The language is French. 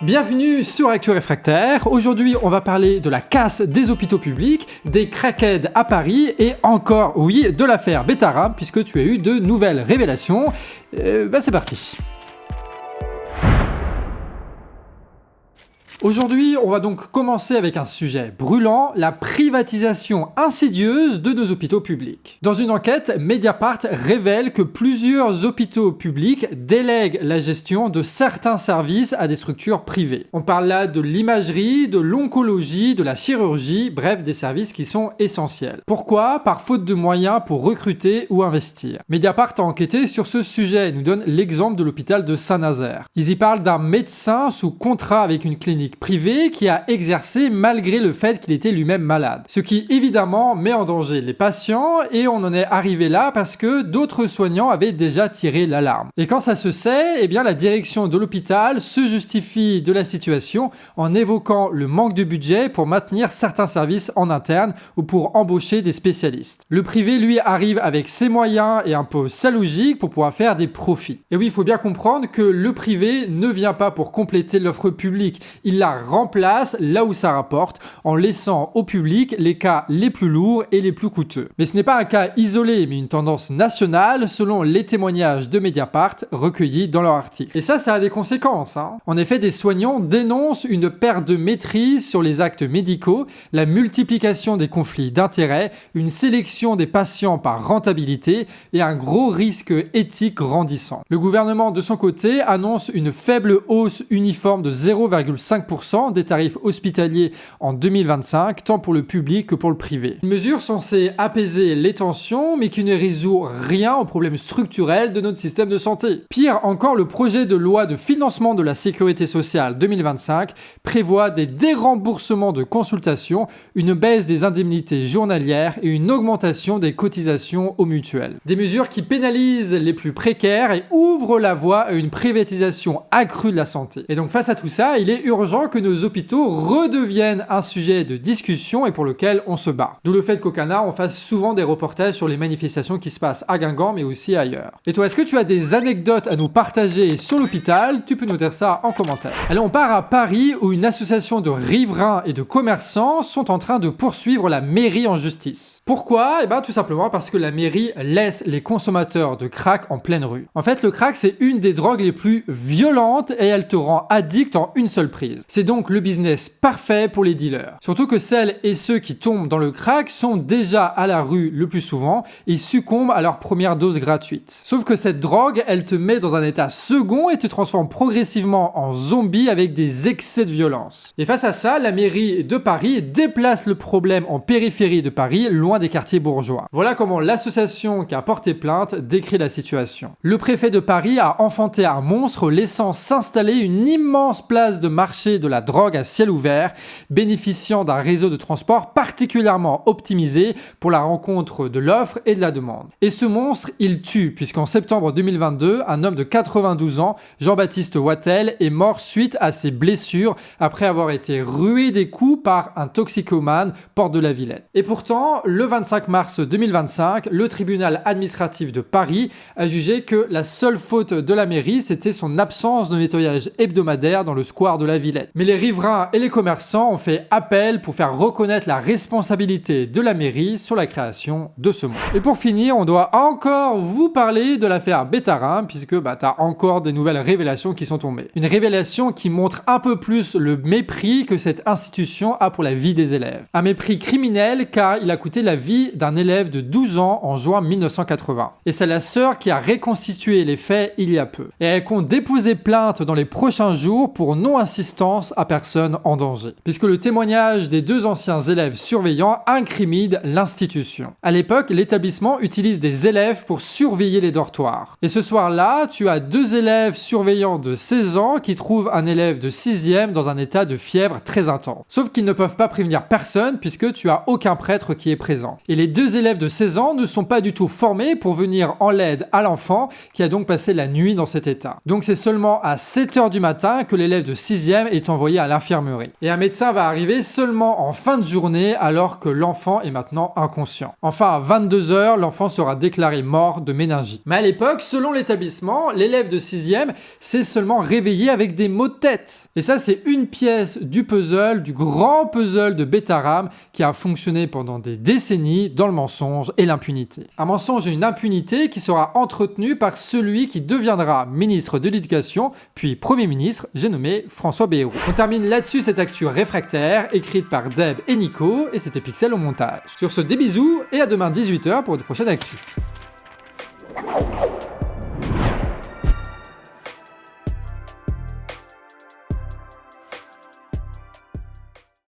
Bienvenue sur Actu Réfractaire. Aujourd'hui, on va parler de la casse des hôpitaux publics, des crackheads à Paris et encore, oui, de l'affaire Betterame, puisque tu as eu de nouvelles révélations. C'est parti. Aujourd'hui, on va donc commencer avec un sujet brûlant, la privatisation insidieuse de nos hôpitaux publics. Dans une enquête, Mediapart révèle que plusieurs hôpitaux publics délèguent la gestion de certains services à des structures privées. On parle là de l'imagerie, de l'oncologie, de la chirurgie, bref, des services qui sont essentiels. Pourquoi ? Par faute de moyens pour recruter ou investir. Mediapart a enquêté sur ce sujet et nous donne l'exemple de l'hôpital de Saint-Nazaire. Ils y parlent d'un médecin sous contrat avec une clinique privé qui a exercé malgré le fait qu'il était lui-même malade. Ce qui évidemment met en danger les patients et on en est arrivé là parce que d'autres soignants avaient déjà tiré l'alarme. Et quand ça se sait, la direction de l'hôpital se justifie de la situation en évoquant le manque de budget pour maintenir certains services en interne ou pour embaucher des spécialistes. Le privé, lui, arrive avec ses moyens et impose sa logique pour pouvoir faire des profits. Et oui, il faut bien comprendre que le privé ne vient pas pour compléter l'offre publique. Il la remplace là où ça rapporte, en laissant au public les cas les plus lourds et les plus coûteux. Mais ce n'est pas un cas isolé, mais une tendance nationale selon les témoignages de Mediapart recueillis dans leur article. Et ça a des conséquences. En effet, des soignants dénoncent une perte de maîtrise sur les actes médicaux, la multiplication des conflits d'intérêts, une sélection des patients par rentabilité et un gros risque éthique grandissant. Le gouvernement, de son côté, annonce une faible hausse uniforme de 0,5% des tarifs hospitaliers en 2025, tant pour le public que pour le privé. Une mesure censée apaiser les tensions, mais qui ne résout rien aux problèmes structurels de notre système de santé. Pire encore, le projet de loi de financement de la sécurité sociale 2025 prévoit des déremboursements de consultations, une baisse des indemnités journalières et une augmentation des cotisations aux mutuelles. Des mesures qui pénalisent les plus précaires et ouvrent la voie à une privatisation accrue de la santé. Et donc face à tout ça, il est urgent que nos hôpitaux redeviennent un sujet de discussion et pour lequel on se bat. D'où le fait qu'au Canard, on fasse souvent des reportages sur les manifestations qui se passent à Guingamp, mais aussi ailleurs. Et toi, est-ce que tu as des anecdotes à nous partager sur l'hôpital ? Tu peux nous dire ça en commentaire. Allez, on part à Paris où une association de riverains et de commerçants sont en train de poursuivre la mairie en justice. Pourquoi ? Tout simplement parce que la mairie laisse les consommateurs de crack en pleine rue. En fait, le crack, c'est une des drogues les plus violentes et elle te rend addict en une seule prise. C'est donc le business parfait pour les dealers. Surtout que celles et ceux qui tombent dans le crack sont déjà à la rue le plus souvent et succombent à leur première dose gratuite. Sauf que cette drogue, elle te met dans un état second et te transforme progressivement en zombie avec des excès de violence. Et face à ça, la mairie de Paris déplace le problème en périphérie de Paris, loin des quartiers bourgeois. Voilà comment l'association qui a porté plainte décrit la situation. Le préfet de Paris a enfanté un monstre laissant s'installer une immense place de marché de la drogue à ciel ouvert, bénéficiant d'un réseau de transport particulièrement optimisé pour la rencontre de l'offre et de la demande. Et ce monstre, il tue, puisqu'en septembre 2022, un homme de 92 ans, Jean-Baptiste Wattel, est mort suite à ses blessures après avoir été rué des coups par un toxicomane porte de la Villette. Et pourtant, le 25 mars 2025, le tribunal administratif de Paris a jugé que la seule faute de la mairie, c'était son absence de nettoyage hebdomadaire dans le square de la Villette. Mais les riverains et les commerçants ont fait appel pour faire reconnaître la responsabilité de la mairie sur la création de ce monstre. Et pour finir, on doit encore vous parler de l'affaire Betterame, puisque t'as encore des nouvelles révélations qui sont tombées. Une révélation qui montre un peu plus le mépris que cette institution a pour la vie des élèves. Un mépris criminel car il a coûté la vie d'un élève de 12 ans en juin 1980. Et c'est la sœur qui a reconstitué les faits il y a peu. Et elle compte déposer plainte dans les prochains jours pour non-assistance à personne en danger. Puisque le témoignage des deux anciens élèves surveillants incrimine l'institution. À l'époque, l'établissement utilise des élèves pour surveiller les dortoirs. Et ce soir-là, tu as deux élèves surveillants de 16 ans qui trouvent un élève de 6e dans un état de fièvre très intense. Sauf qu'ils ne peuvent pas prévenir personne puisque tu as aucun prêtre qui est présent. Et les deux élèves de 16 ans ne sont pas du tout formés pour venir en l'aide à l'enfant qui a donc passé la nuit dans cet état. Donc c'est seulement à 7h du matin que l'élève de 6e est est envoyé à l'infirmerie. Et un médecin va arriver seulement en fin de journée alors que l'enfant est maintenant inconscient. Enfin, à 22 h, l'enfant sera déclaré mort de méningite. Mais à l'époque, selon l'établissement, l'élève de 6e s'est seulement réveillé avec des maux de tête. Et ça, c'est une pièce du puzzle, du grand puzzle de Betaram qui a fonctionné pendant des décennies dans le mensonge et l'impunité. Un mensonge et une impunité qui sera entretenu par celui qui deviendra ministre de l'Éducation, puis Premier ministre, j'ai nommé François Bayrou. On termine là-dessus cette actu réfractaire, écrite par Deb et Nico, et c'était Pixel au montage. Sur ce, des bisous, et à demain 18 h pour de prochaines actus.